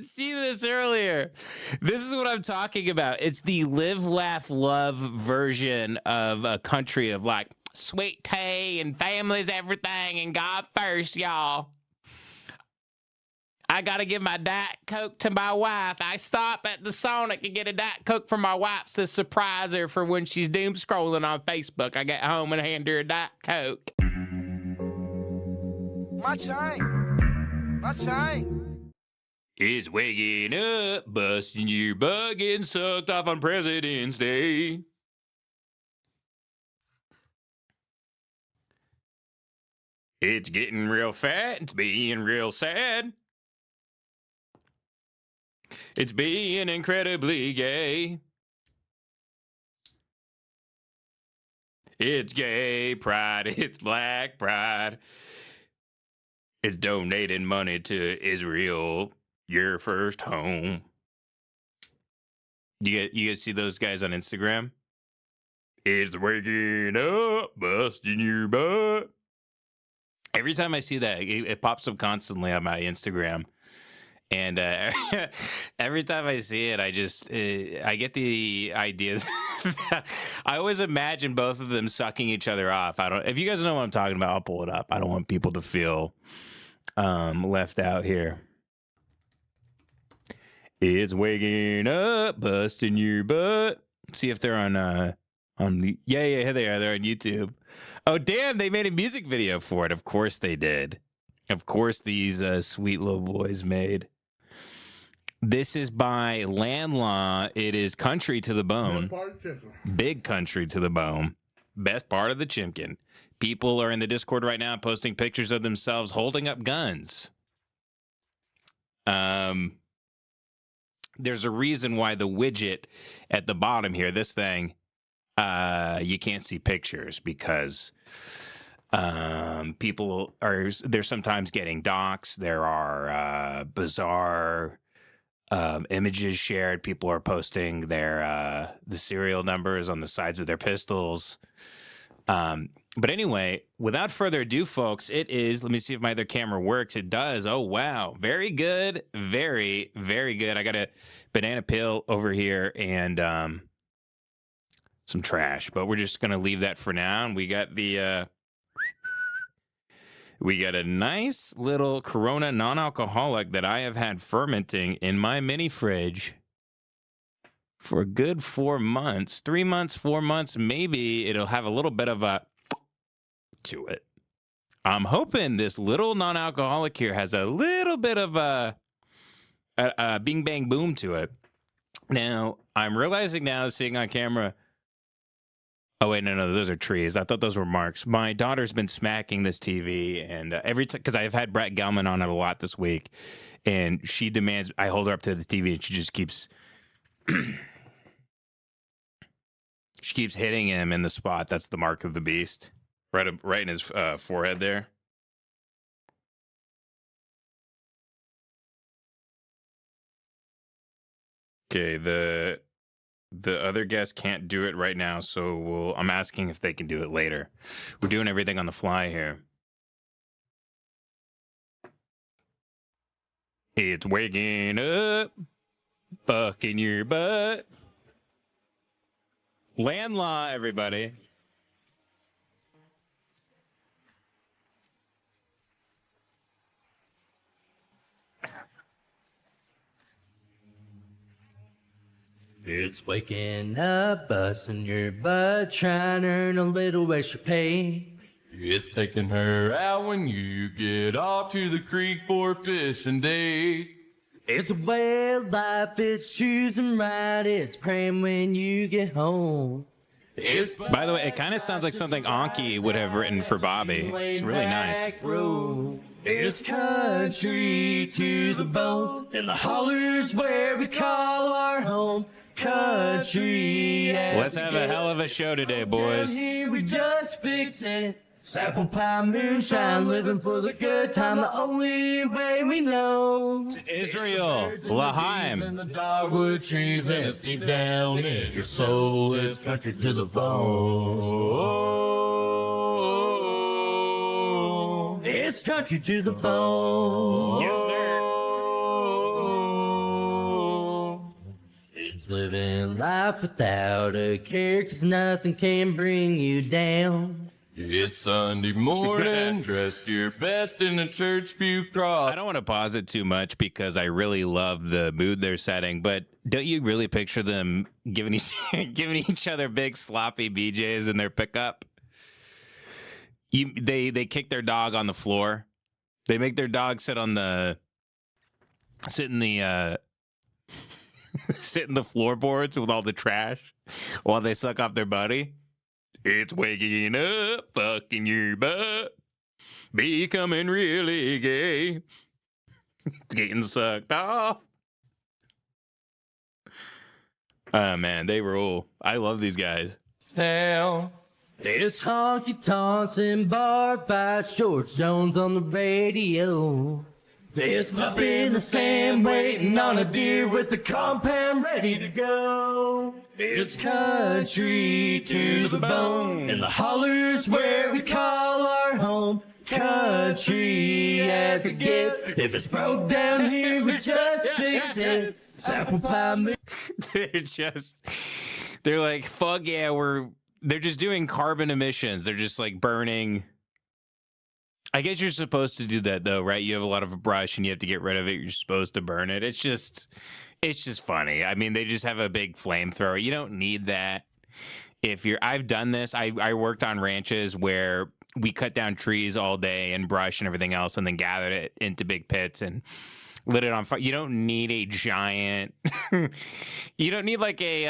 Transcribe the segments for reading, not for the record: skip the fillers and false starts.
didn't see this earlier. This is what I'm talking about. It's the live, laugh, love version of a country of like sweet tea and family's everything and God first, y'all. I got to give my Diet Coke to my wife. I stop at the Sonic and get a Diet Coke for my wife to surprise her for when she's doom scrolling on Facebook. I get home and hand her a Diet Coke. My chain. My chain. It's waking up, busting your butt, getting sucked off on President's Day. It's getting real fat. It's being real sad. It's being incredibly gay. It's gay pride. It's black pride. It's donating money to Israel, your first home. You guys see those guys on Instagram? It's waking up, busting your butt. Every time I see that, it pops up constantly on my Instagram. And every time I see it, I get the idea. I always imagine both of them sucking each other off. If you guys know what I'm talking about, I'll pull it up. I don't want people to feel left out here. It's waking up, busting your butt. See if they're on the yeah, they are. They're on YouTube. Oh damn, they made a music video for it. Of course they did. Of course these sweet little boys made. This is by Landlaw. It is Country to the Bone. Big Country to the Bone. Best part of the Chimkin. People are in the Discord right now posting pictures of themselves holding up guns. There's a reason why the widget at the bottom here, this thing, you can't see pictures because people they're sometimes getting doxxed. There are bizarre images shared. People are posting their the serial numbers on the sides of their pistols. But anyway, without further ado, folks, it is, let me see if my other camera works. It does. Oh, wow. Very good. Very, very good. I got a banana peel over here and some trash, but we're just going to leave that for now. And we got a nice little Corona non-alcoholic that I have had fermenting in my mini fridge for a good 4 months, 3 months, 4 months. Maybe it'll have a little bit of a to it. I'm hoping this little non-alcoholic here has a little bit of a bing bang boom to it. Now, I'm realizing now, seeing on camera, oh wait, no, those are trees. I thought those were marks. My daughter's been smacking this TV, and every time, because I've had Brett Gelman on it a lot this week, and she demands I hold her up to the TV, and she just keeps she keeps hitting him in the spot. That's the mark of the beast, right in his forehead there. Okay, the other guest can't do it right now, so I'm asking if they can do it later. We're doing everything on the fly here. It's waking up, bucking your butt. Landlaw, everybody. It's waking up, busting your butt, trying to earn a little extra pay. It's taking her out when you get off to the creek for fishing day. It's a way of life, it's choosing right, it's praying when you get home. By the way, it kind of sounds like something Anki would have written for Bobby. It's really nice. It's country to the bone, and the hollers where we call our home. Country. Let's have a hell of a show today, boys. Down here we just fix it. Apple pie, moonshine, living for the good time, the only way we know. Israel, L'chaim. And the dogwood trees, and it's deep down in your soul. It's country to the bone. It's country to the bone. Yes, sir. It's living life without a care, 'cause nothing can bring you down. It's Sunday morning, dressed your best in a church pew cross. I don't want to pause it too much because I really love the mood they're setting, but don't you really picture them giving giving each other big sloppy BJs in their pickup? They kick their dog on the floor. They make their dog sit in the floorboards with all the trash while they suck off their buddy. It's waking up, fucking your butt, becoming really gay, getting sucked off. Oh man, they rule. I love these guys. Now, there's honky tonks and bar fights, George Jones on the radio. There's up in the stand waiting on a beer with the compound ready to go. It's country to the bone, and the hollers where we call our home. Country as a gift. If it's broke down here, we just fix it. It's apple pie. They're like, fuck yeah, they're just doing carbon emissions. They're just like burning. I guess you're supposed to do that though, right? You have a lot of a brush and you have to get rid of it. You're supposed to burn it. It's just funny. I mean, they just have a big flamethrower. You don't need that. I've done this. I worked on ranches where we cut down trees all day and brush and everything else, and then gathered it into big pits and lit it on fire. You don't need a giant. You don't need like a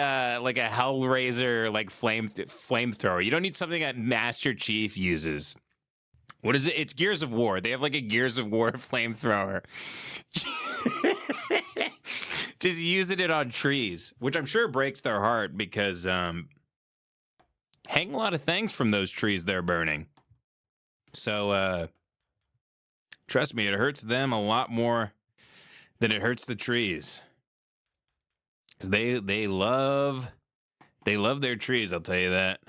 Hellraiser like flamethrower. You don't need something that Master Chief uses. What is it? It's Gears of War. They have like a Gears of War flamethrower. Just using it on trees, which I'm sure breaks their heart because hang a lot of things from those trees they're burning. So trust me, it hurts them a lot more than it hurts the trees. 'Cause they love their trees, I'll tell you that.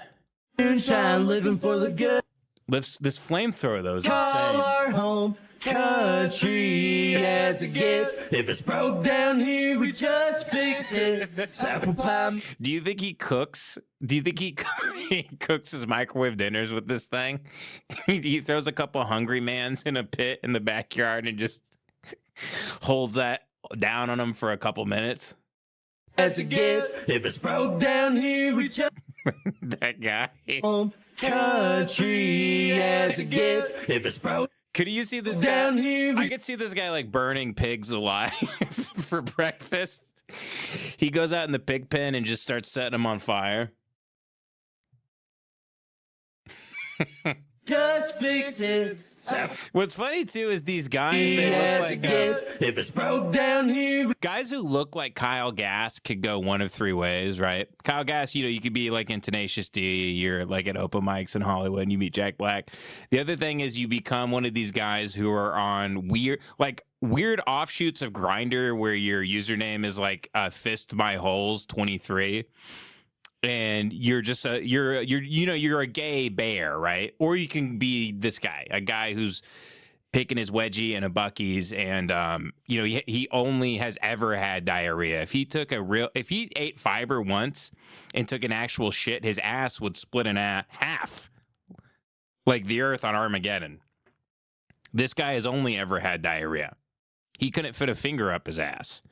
Moonshine living for the good. This flamethrower though is Call insane. our home country as a gift. If it's broke down here, we just fix it. It's apple pie. Do you think he cooks? Do you think he cooks his microwave dinners with this thing? He throws a couple hungry mans in a pit in the backyard and just holds that down on them for a couple minutes. As a gift, if it's broke down here, we just That guy. home country as a gift. If it's broke Could you see this down guy? here, I could see this guy like burning pigs alive for breakfast. He goes out in the pig pen and just starts setting them on fire. just fix it. What's funny too is these guys. They look As a like gift, if it's broke down here, guys who look like Kyle Gass could go one of three ways, right? Kyle Gass, you could be like in Tenacious D, you're like at open mics in Hollywood, and you meet Jack Black. The other thing is you become one of these guys who are on weird offshoots of Grindr, where your username is like Fist My Holes 23. And you're just you're a gay bear, right? Or you can be this guy, a guy who's picking his wedgie in a Buc-ee's, and he only has ever had diarrhea. If he ate fiber once and took an actual shit, his ass would split in half, like the earth on Armageddon. This guy has only ever had diarrhea. He couldn't fit a finger up his ass.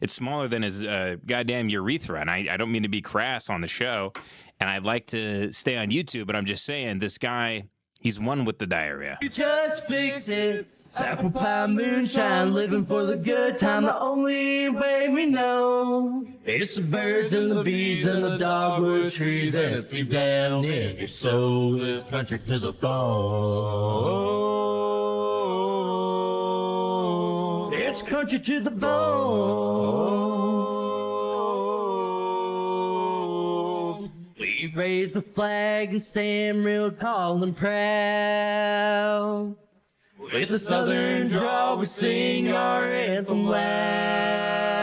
It's smaller than his goddamn urethra. And I don't mean to be crass on the show. And I'd like to stay on YouTube, but I'm just saying this guy, he's one with the diarrhea. just fix it. It's apple pie moonshine, living for the good time. The only way we know. It's the birds and the bees and the dogwood trees, and it's deep down in your soul. It's country to the bone. It's country to the bone. We raise the flag and stand real tall and proud. With a southern drawl, we sing our anthem loud.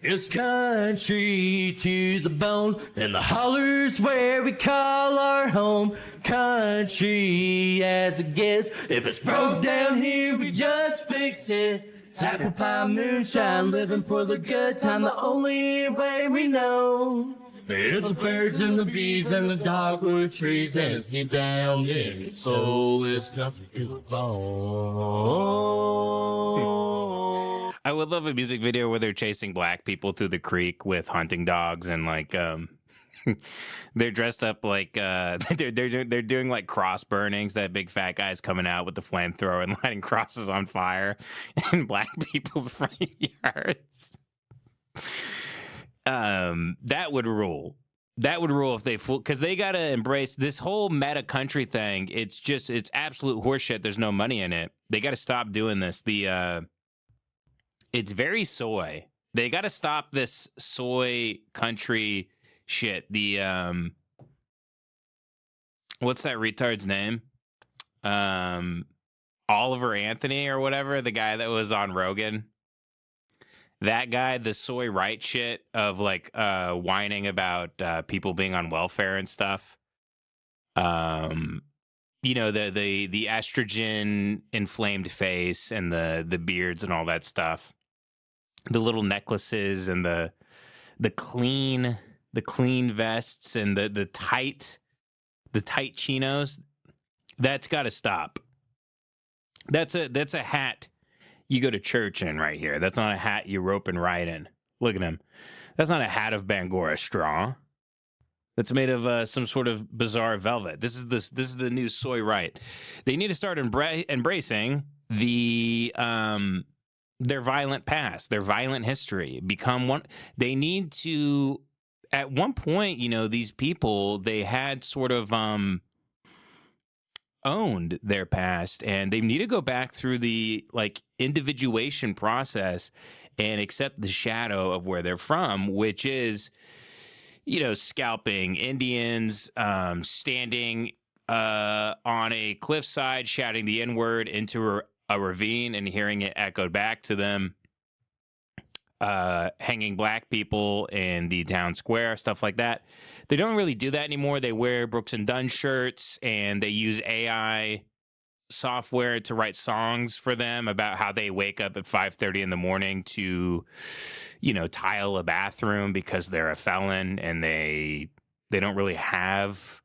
It's country to the bone, and the hollers where we call our home. Country as it gets. If it's broke down here, we just fix it. Apple pie, moonshine, living for the good time, the only way we know. It's the birds and the bees and the dogwood trees, and it's deep down in your soul. It's nothing to alone. I would love a music video where they're chasing black people through the creek with hunting dogs and like they're dressed up like they're doing like cross burnings. That big fat guy's coming out with the flamethrower and lighting crosses on fire in black people's front yards. That would rule. That would rule if they because they got to embrace this whole meta country thing. It's absolute horseshit. There's no money in it. They got to stop doing this. It's very soy. They got to stop this soy country shit. What's that retard's name? Oliver Anthony or whatever, the guy that was on Rogan. That guy, the soy right shit of like whining about people being on welfare and stuff. The estrogen inflamed face and the beards and all that stuff. The little necklaces and the clean vests and the tight chinos. That's got to stop. That's a hat you go to church in right here. That's not a hat you rope and ride in. Look at him. That's not a hat of Bangora straw. That's made of some sort of bizarre velvet. This is the new soy right. They need to start embracing their violent past, their violent history. Become one. They need to. At one point, these people, they had sort of owned their past, and they need to go back through the individuation process and accept the shadow of where they're from, which is, scalping Indians, standing on a cliffside, shouting the N-word into a ravine and hearing it echoed back to them. Hanging black people in the town square, stuff like that. They don't really do that anymore. They wear Brooks and Dunn shirts, and they use AI software to write songs for them about how they wake up at 5:30 in the morning to, tile a bathroom because they're a felon, and they don't really have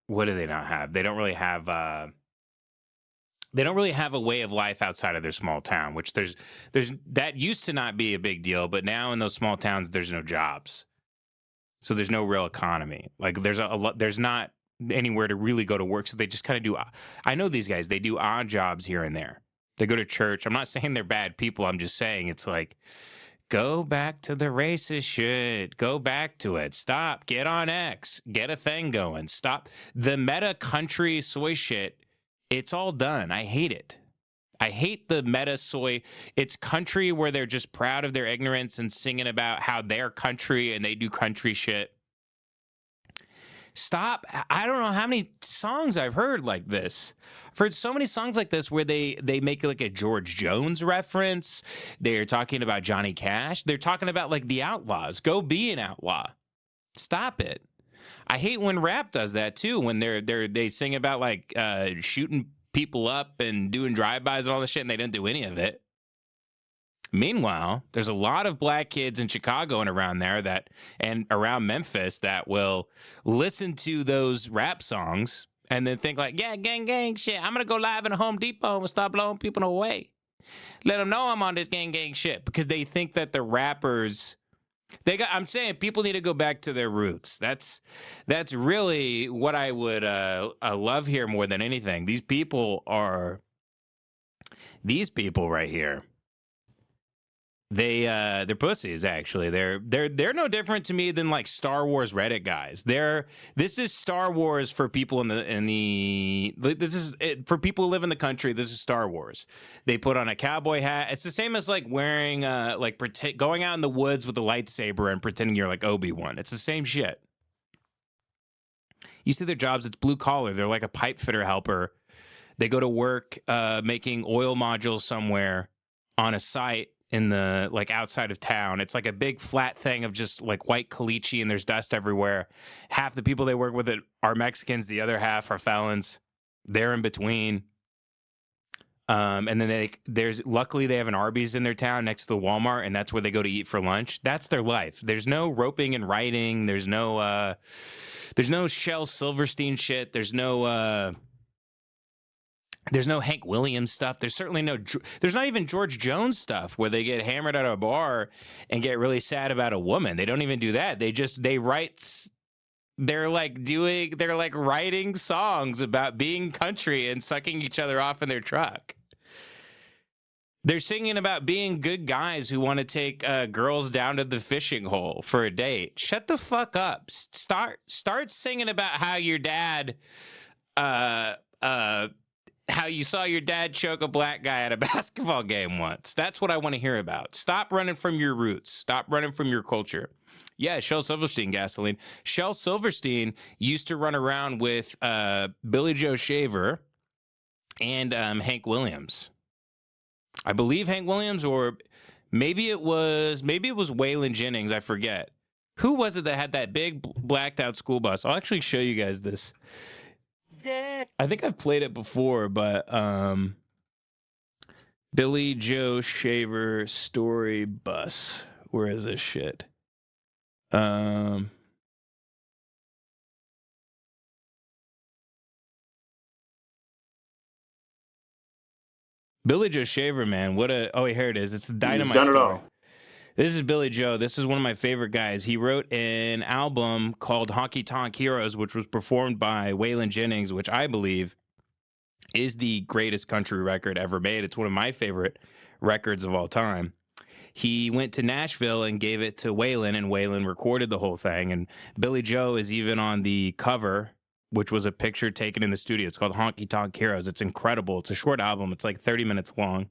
what do they not have? They don't really have a way of life outside of their small town, which there's that used to not be a big deal, but now in those small towns there's no jobs. So there's no real economy. Like there's not anywhere to really go to work, so they just kind of do. I know these guys, they do odd jobs here and there. They go to church. I'm not saying they're bad people. I'm just saying it's like, go back to the racist shit. Go back to it. Stop. Get on X. Get a thing going. Stop. The meta country soy shit, it's all done. I hate it. I hate the meta soy. It's country where they're just proud of their ignorance and singing about how they're country and they do country shit. Stop. I don't know how many songs I've heard like this. I've heard so many songs like this where they make like a George Jones reference. They're talking about Johnny Cash. They're talking about like the Outlaws. Go be an outlaw. Stop it. I hate when rap does that too. When they sing about like shooting people up and doing drive-bys and all this shit, and they didn't do any of it. Meanwhile, there's a lot of black kids in Chicago and around there and around Memphis that will listen to those rap songs and then think like, yeah, gang shit. I'm going to go live in a Home Depot and start blowing people away. Let them know I'm on this gang shit, because they think that the rappers, I'm saying people need to go back to their roots. That's really what I would love here more than anything. These people right here. They're pussies, actually. They're no different to me than like Star Wars Reddit guys. This is Star Wars for people for people who live in the country. This is Star Wars. They put on a cowboy hat. It's the same as like wearing going out in the woods with a lightsaber and pretending you're like Obi-Wan. It's the same shit. You see their jobs, it's blue collar. They're like a pipe fitter helper. They go to work making oil modules somewhere on a site in the like outside of town. It's like a big flat thing of just like white caliche, and there's dust everywhere. Half the people they work with it are Mexicans, the other half are felons. They're in between. And then luckily they have an Arby's in their town next to the Walmart, and that's where they go to eat for lunch. That's their life. There's no roping and writing. There's no Shel Silverstein shit. There's no Hank Williams stuff. There's certainly there's not even George Jones stuff where they get hammered at a bar and get really sad about a woman. They don't even do that. They're like writing songs about being country and sucking each other off in their truck. They're singing about being good guys who want to take girls down to the fishing hole for a date. Shut the fuck up. Start singing about how your dad, how you saw your dad choke a black guy at a basketball game once. That's what I want to hear about. Stop running from your roots. Stop running from your culture. Yeah, Shel Silverstein gasoline. Shel Silverstein used to run around with Billy Joe Shaver and Hank Williams. I believe Hank Williams, or maybe it was Waylon Jennings. I forget. Who was it that had that big blacked out school bus? I'll actually show you guys this. I think I've played it before, but Billy Joe Shaver story bus. Where is this shit? Billy Joe Shaver, man. Here it is. It's the Dynamite You've done story. it all. This is Billy Joe. This is one of my favorite guys. He wrote an album called Honky Tonk Heroes, which was performed by Waylon Jennings, which I believe is the greatest country record ever made. It's one of my favorite records of all time. He went to Nashville and gave it to Waylon, and Waylon recorded the whole thing. And Billy Joe is even on the cover, which was a picture taken in the studio. It's called Honky Tonk Heroes. It's incredible. It's a short album. It's like 30 minutes long.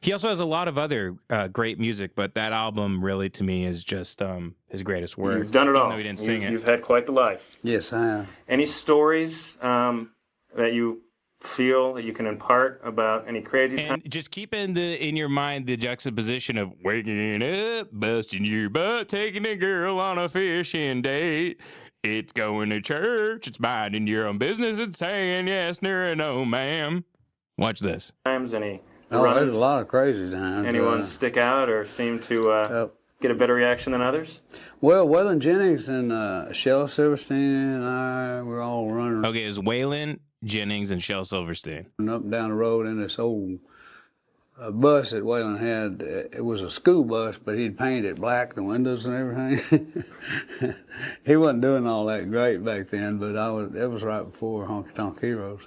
He also has a lot of other great music, but that album really, to me, is just his greatest work. You've done it all. Even though he didn't sing it. You've had quite the life. Yes, I have. Any stories that you feel that you can impart about any crazy time? And just keep in your mind the juxtaposition of waking up, busting your butt, taking a girl on a fishing date. It's going to church, it's minding your own business, and saying yes, nor no, ma'am. Watch this. Any Oh, runs? there's a lot of crazy times. Anyone stick out or seem to get a better reaction than others? Well, Waylon Jennings and Shel Silverstein and I were all running Okay, it's Waylon Jennings and Shel Silverstein. up and down the road in this old bus that Waylon had. It was a school bus, but he'd painted it black, the windows and everything. He wasn't doing all that great back then, but it was right before Honky Tonk Heroes,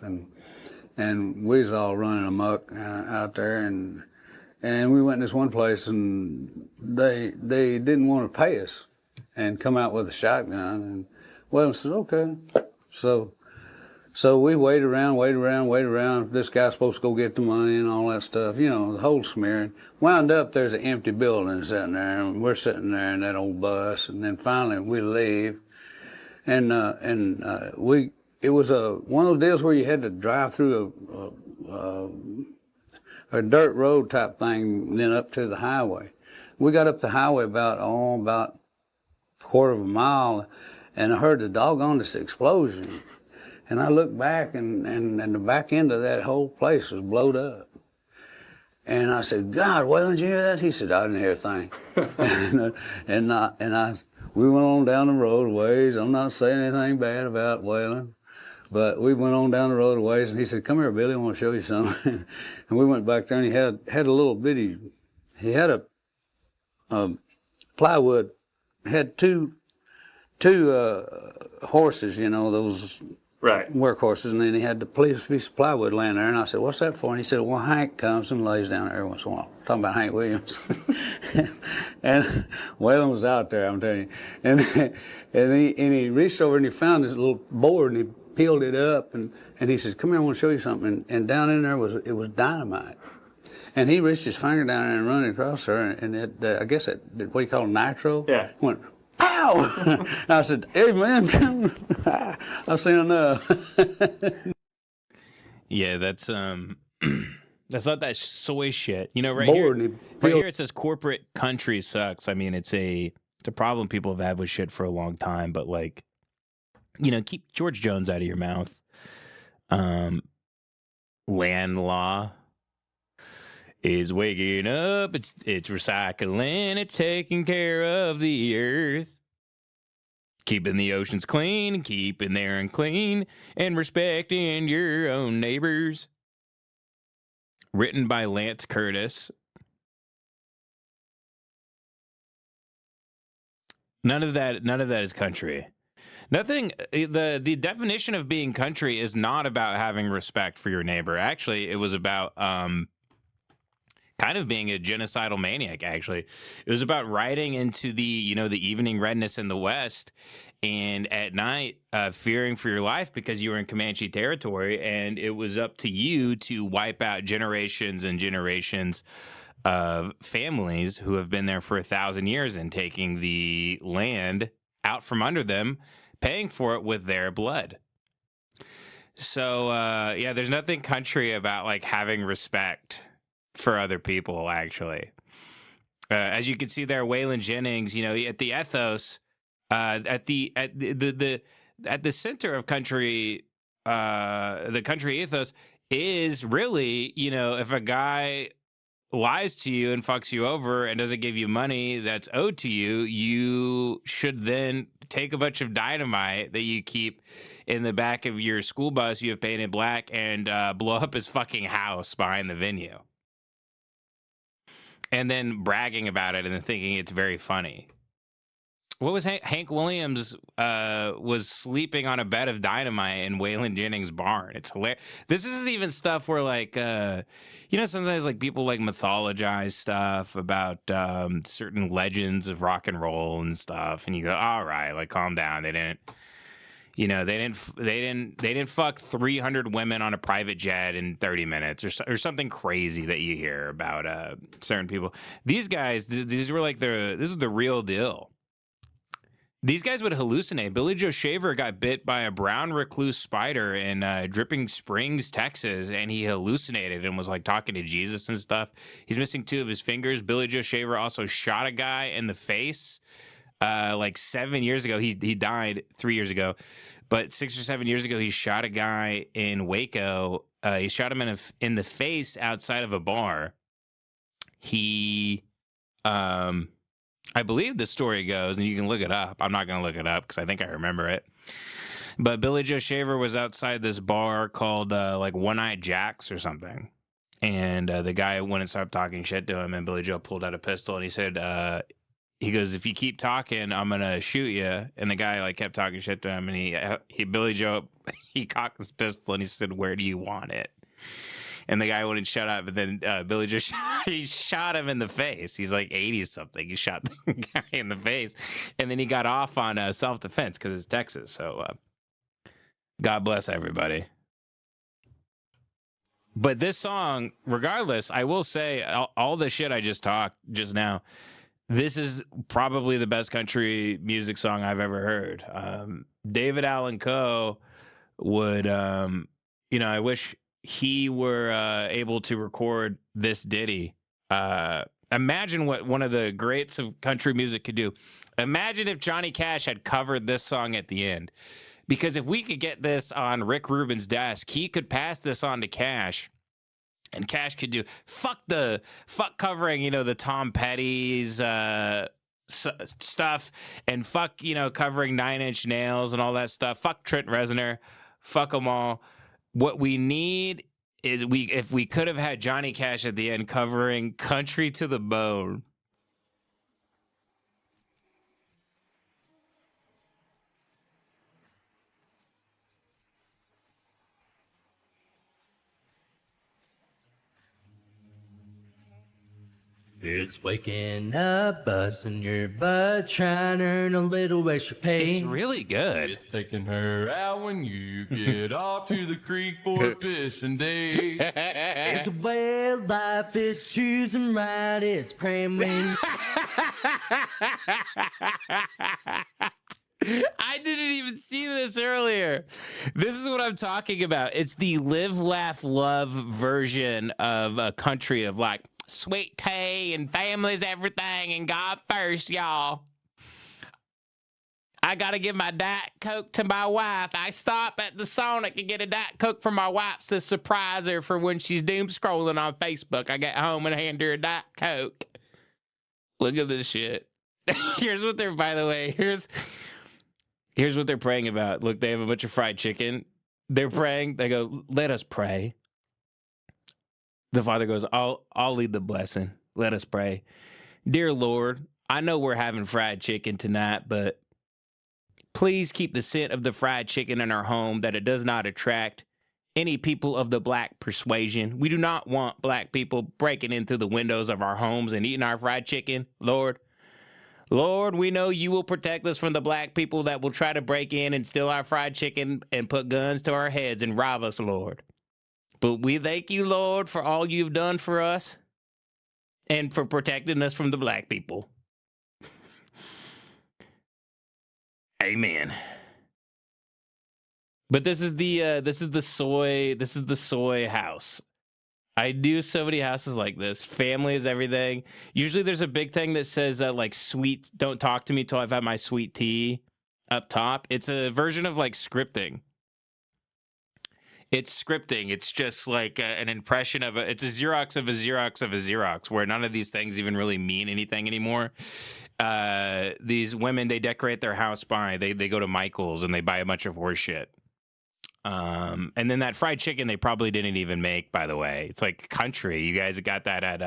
and we was all running amok out there, and we went in this one place, and they didn't want to pay us and come out with a shotgun, and Waylon said, okay. So we waited around. This guy's supposed to go get the money and all that stuff, the whole smearing. Wound up, there's an empty building sitting there, and we're sitting there in that old bus. And then finally we leave, and it was one of those deals where you had to drive through a dirt road type thing, and then up to the highway. We got up the highway about a quarter of a mile, and I heard the doggonest explosion. And I looked back, and the back end of that whole place was blowed up. And I said, God, Waylon, did you hear that? He said, I didn't hear a thing. We went on down the road a ways. I'm not saying anything bad about Waylon, but we went on down the road a ways, and he said, come here, Billy, I want to show you something. And we went back there, and he had a little bitty, he had a plywood, had two horses, those Right. workhorses, and then he had the piece of plywood laying there, and I said, what's that for? And he said, well, Hank comes and lays down there every once in a while. Talking about Hank Williams. And Waylon was out there, I'm telling you. And he reached over and he found this little board, and he peeled it up, and he said, come here, I want to show you something. And down in there was dynamite. And he reached his finger down there and run it across there, and I guess what do you call it, nitro? Yeah. Went, pow! I said, hey, man, I've seen enough. Yeah, that's That's not that soy shit. You know, bored. And right here it says corporate country sucks. I mean, it's a problem people have had with shit for a long time, but like, you know, keep George Jones out of your mouth. Land law is waking up. It's recycling. It's taking care of the earth. Keeping the oceans clean, keeping their own clean, and respecting your own neighbors. Written by Lance Curtis. None of that is country. Nothing. The definition of being country is not about having respect for your neighbor. Actually, it was about kind of being a genocidal maniac. Actually, it was about riding into the the evening redness in the West, and at night fearing for your life because you were in Comanche territory, and it was up to you to wipe out generations and generations of families who have been there for 1,000 years and taking the land out from under them, paying for it with their blood. So yeah, there's nothing country about like having respect for other people. Actually, as you can see there, Waylon Jennings, at the Ethos, at the center of country, the country ethos is really, if a guy lies to you and fucks you over and doesn't give you money that's owed to you, you should then take a bunch of dynamite that you keep in the back of your school bus you have painted black and blow up his fucking house behind the venue. And then bragging about it and then thinking it's very funny. What was Hank Williams was sleeping on a bed of dynamite in Waylon Jennings' barn. It's hilarious. This isn't even stuff where like, sometimes like people like mythologize stuff about certain legends of rock and roll and stuff. And you go, all right, like calm down. They didn't fuck 300 women on a private jet in 30 minutes or something crazy that you hear about certain people. These guys, these were like this is the real deal. These guys would hallucinate. Billy Joe Shaver got bit by a brown recluse spider in Dripping Springs, Texas, and he hallucinated and was like talking to Jesus and stuff. He's missing 2 of his fingers. Billy Joe Shaver also shot a guy in the face like 7 years ago. He died 3 years ago, but 6 or 7 years ago, he shot a guy in Waco. He shot him in the face outside of a bar. I believe the story goes, and you can look it up. I'm not going to look it up because I think I remember it. But Billy Joe Shaver was outside this bar called like One-Eyed Jack's or something. And the guy wouldn't stop talking shit to him. And Billy Joe pulled out a pistol and he said, he goes, if you keep talking, I'm going to shoot you. And the guy like kept talking shit to him. And Billy Joe, he cocked his pistol and he said, where do you want it? And the guy wouldn't shut up, but then Billy just he shot him in the face. He's like 80-something. He shot the guy in the face, and then he got off on self-defense because it's Texas. So God bless everybody. But this song, regardless, I will say all the shit I just talked just now, this is probably the best country music song I've ever heard. David Allan Coe would, I wish he were able to record this ditty. Imagine what one of the greats of country music could do. Imagine if Johnny Cash had covered this song at the end. Because if we could get this on Rick Rubin's desk, he could pass this on to Cash. And Cash could do fuck covering, the Tom Petty's stuff, and fuck, covering 9 Inch Nails and all that stuff. Fuck Trent Reznor. Fuck them all. What we need is if we could have had Johnny Cash at the end covering Country to the Bone. It's waking up, busting your butt, trying to earn a little extra pay. It's really good. It's taking her out when you get off to the creek for fishing day. It's a way of life, it's choosing right, it's praying when I didn't even see this earlier. This is what I'm talking about. It's the live, laugh, love version of a country of like sweet tea and family's everything and God first, y'all. I gotta give my Diet Coke to my wife. I stop at the Sonic and get a Diet Coke for my wife to surprise her for when she's doom scrolling on Facebook. I get home and hand her a Diet Coke. Look at this shit. Here's what they're, by the way, here's what they're praying about. Look, they have a bunch of fried chicken. They're praying. They go, let us pray. The father goes, I'll lead the blessing. Let us pray. Dear Lord, I know we're having fried chicken tonight, but please keep the scent of the fried chicken in our home that it does not attract any people of the black persuasion. We do not want black people breaking in through the windows of our homes and eating our fried chicken. Lord, we know you will protect us from the black people that will try to break in and steal our fried chicken and put guns to our heads and rob us, Lord. But we thank you, Lord, for all you've done for us and for protecting us from the black people. Amen. But this is the soy house. I do so many houses like this. Family is everything. Usually there's a big thing that says like sweet, don't talk to me till I've had my sweet tea up top. It's a version of like scripting. It's scripting. It's just like an impression of it's a Xerox of a Xerox of a Xerox, where none of these things even really mean anything anymore. These women, they decorate their house by, they go to Michael's and they buy a bunch of horse shit. And then that fried chicken they probably didn't even make, by the way. It's like country. You guys got that at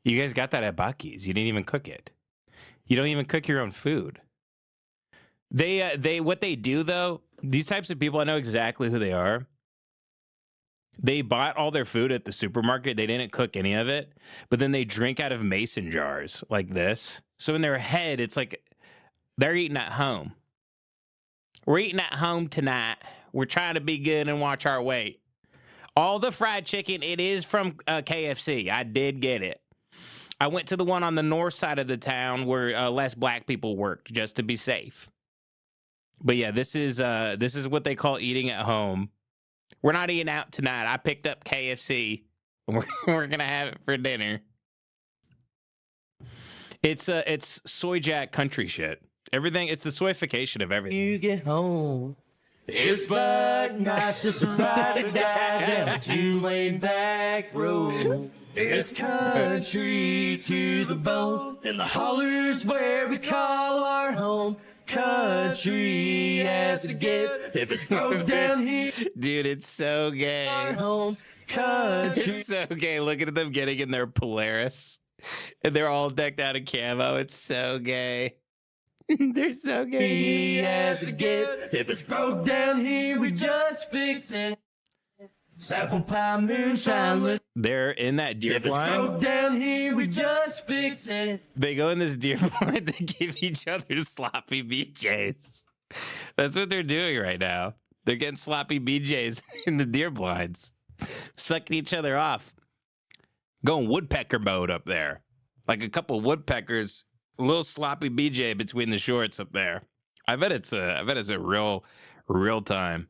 Buc-ee's. You didn't even cook it. You don't even cook your own food. They what they do though, these types of people, I know exactly who they are. They bought all their food at the supermarket. They didn't cook any of it, but then they drink out of mason jars like this. So in their head, it's like they're eating at home. We're eating at home tonight. We're trying to be good and watch our weight. All the fried chicken, it is from KFC. I did get it. I went to the one on the north side of the town where less black people worked, just to be safe. But yeah, this is what they call eating at home. We're not eating out tonight. I picked up KFC. We're gonna have it for dinner. It's soy jack country shit. Everything. It's the soyification of everything. You get home. It's but nice just to ride or die down a two-lane back road. It's country to the bone, and the hollers where we call our home. Country as it gets, if it's broke down here. Dude, it's so gay. Our home. Country. It's so gay. Looking at them getting in their Polaris, and they're all decked out in camo. It's so gay. They're so gay. As it gets, if it's broke down here, we just fix it. Apple pie moonshine. They're in that deer If it's blind. broke down here, we just fix it. They go in this deer blind. They give each other sloppy BJs. That's what they're doing right now. They're getting sloppy BJs in the deer blinds, sucking each other off. Going woodpecker mode up there, like a couple woodpeckers. A little sloppy BJ between the shorts up there. I bet it's a real time.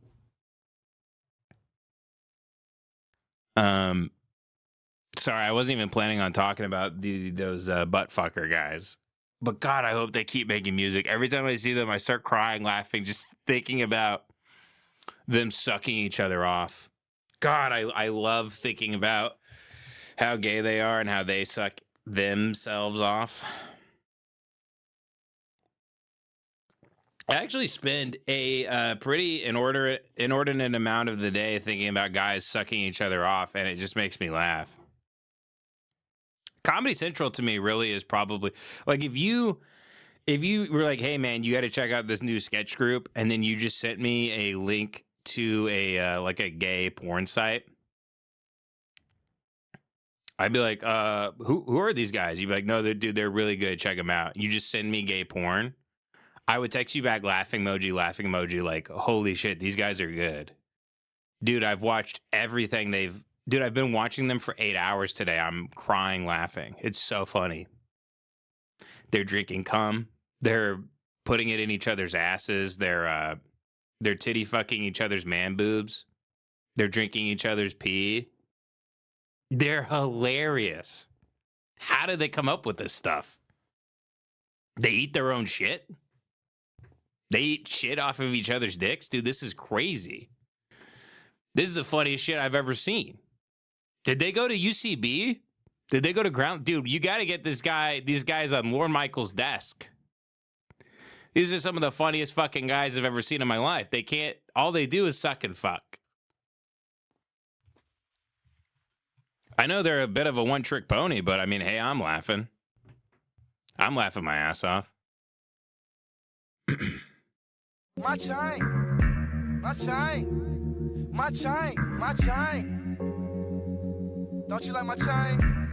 Sorry, I wasn't even planning on talking about those butt fucker guys. But God, I hope they keep making music. Every time I see them, I start crying, laughing, just thinking about them sucking each other off. God, I love thinking about how gay they are and how they suck themselves off. I actually spend a pretty inordinate amount of the day thinking about guys sucking each other off, and it just makes me laugh. Comedy Central to me really is probably like if you were like, hey man, you got to check out this new sketch group, and then you just sent me a link to a like a gay porn site, I'd be like, who are these guys? You'd be like, no, they're really good. Check them out. You just send me gay porn. I would text you back laughing emoji, like, holy shit, these guys are good. Dude, I've watched everything Dude, I've been watching them for 8 hours today. I'm crying laughing. It's so funny. They're drinking cum. They're putting it in each other's asses. They're titty fucking each other's man boobs. They're drinking each other's pee. They're hilarious. How did they come up with this stuff? They eat their own shit? They eat shit off of each other's dicks? Dude, this is crazy. This is the funniest shit I've ever seen. Did they go to UCB? Did they go to ground? Dude, you got to get these guys on Lorne Michaels' desk. These are some of the funniest fucking guys I've ever seen in my life. All they do is suck and fuck. I know they're a bit of a one-trick pony, but I mean, hey, I'm laughing. I'm laughing my ass off. My chain. My chain. My chain. My chain. Don't you like my chain?